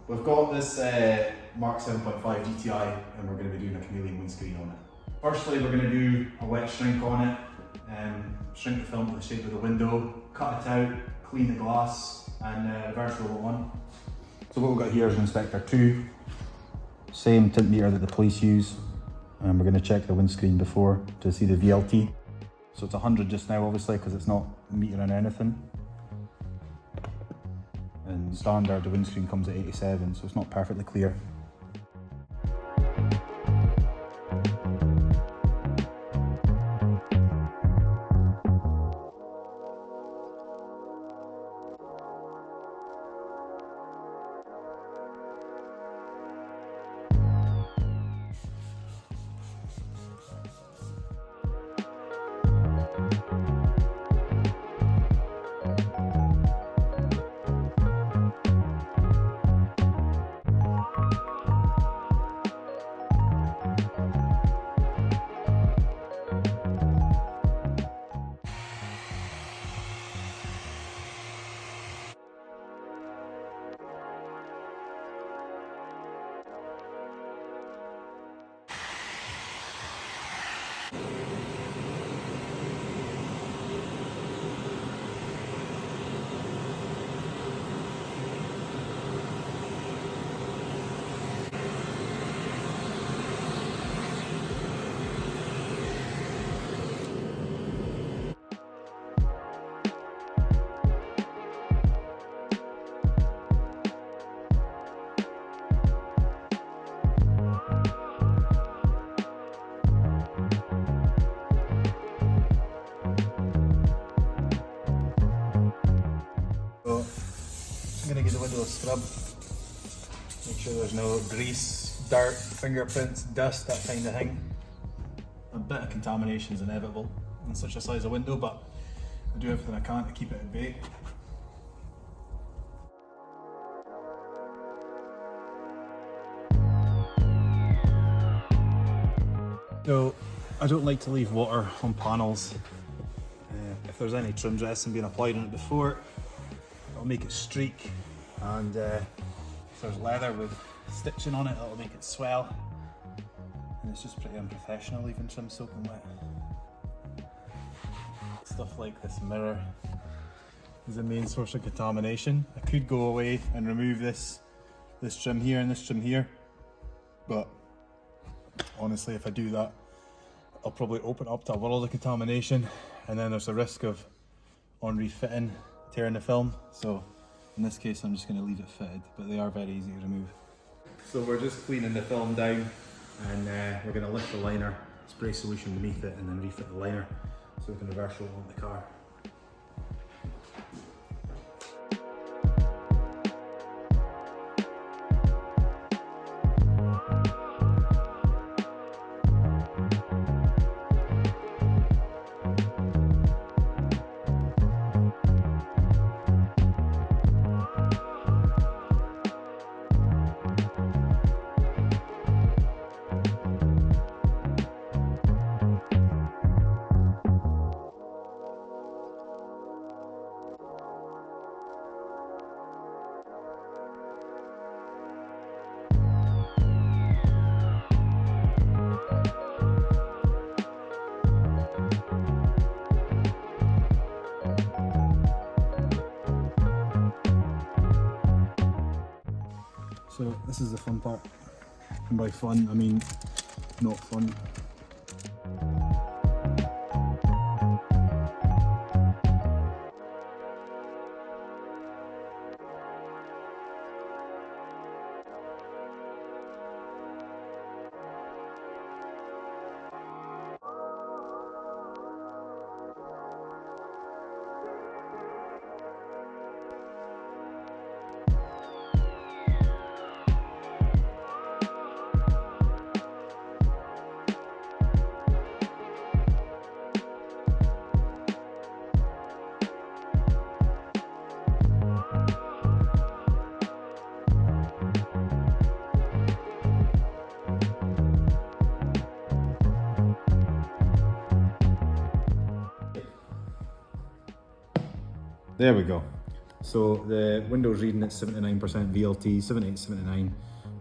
We've got this Mark 7.5 GTi and we're going to be doing a Chameleon windscreen on it. Firstly, we're going to do a wet shrink on it, shrink the film to the shape of the window, cut it out, clean the glass and reverse roll it on. So what we've got here is an Inspector 2, same tint meter that the police use, and we're going to check the windscreen before to see the VLT. So it's 100 just now obviously because it's not metering anything. And standard, the windscreen comes at 87, so it's not perfectly clear. I'm going to give the window a scrub, make sure there's no grease, dirt, fingerprints, dust, that kind of thing. A bit of contamination is inevitable in such a size of window, but I do everything I can to keep it at bay. So I don't like to leave water on panels. If there's any trim dressing being applied on it before, it'll make it streak, and if there's leather with stitching on it, it'll make it swell, and it's just pretty unprofessional leaving trim soaking wet. Stuff like this mirror is the main source of contamination. I could go away and remove this trim here and this trim here, but honestly if I do that I'll probably open up to a world of contamination, and then there's a risk of on refitting tearing the film. So in this case I'm just going to leave it fitted, but they are very easy to remove. So we're just cleaning the film down, and we're going to lift the liner, spray solution beneath it, and then refit the liner so we can reverse roll on the car. So this is the fun part, and by fun I mean not fun. There we go. So the window's reading at 79% VLT, 78, 79,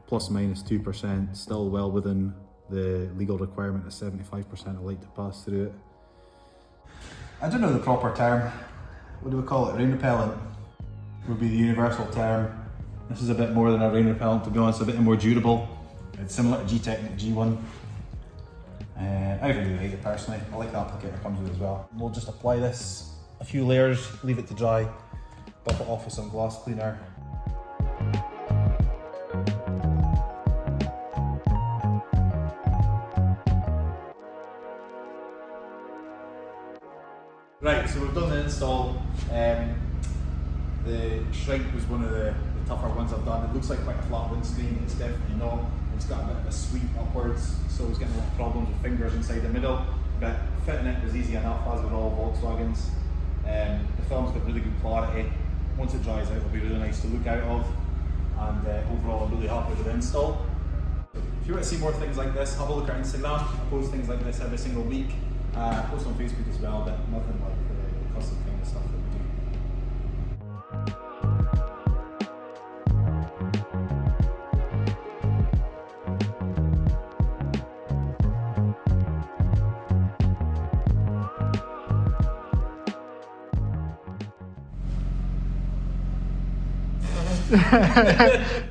plus minus 2%, still well within the legal requirement of 75% of light to pass through it. I don't know the proper term. What do we call it? Rain repellent would be the universal term. This is a bit more than a rain repellent, to be honest, a bit more durable. It's similar to G-Technic G1. I really like it personally. I like the applicator it comes with as well. We'll just apply this a few layers, leave it to dry, buff it off with some glass cleaner. Right, so we've done the install. The shrink was one of the tougher ones I've done. It looks like quite a flat windscreen, it's definitely not. It's got a bit of a sweep upwards, so I was getting a lot of problems with fingers inside the middle, but fitting it was easy enough, as with all Volkswagens. The film's got really good clarity. Once it dries out, it'll be really nice to look out of, and overall I'm really happy with the install. If you want to see more things like this, have a look at Instagram. I post things like this every single week. I post on Facebook as well, but nothing like the custom kind of stuff that we do.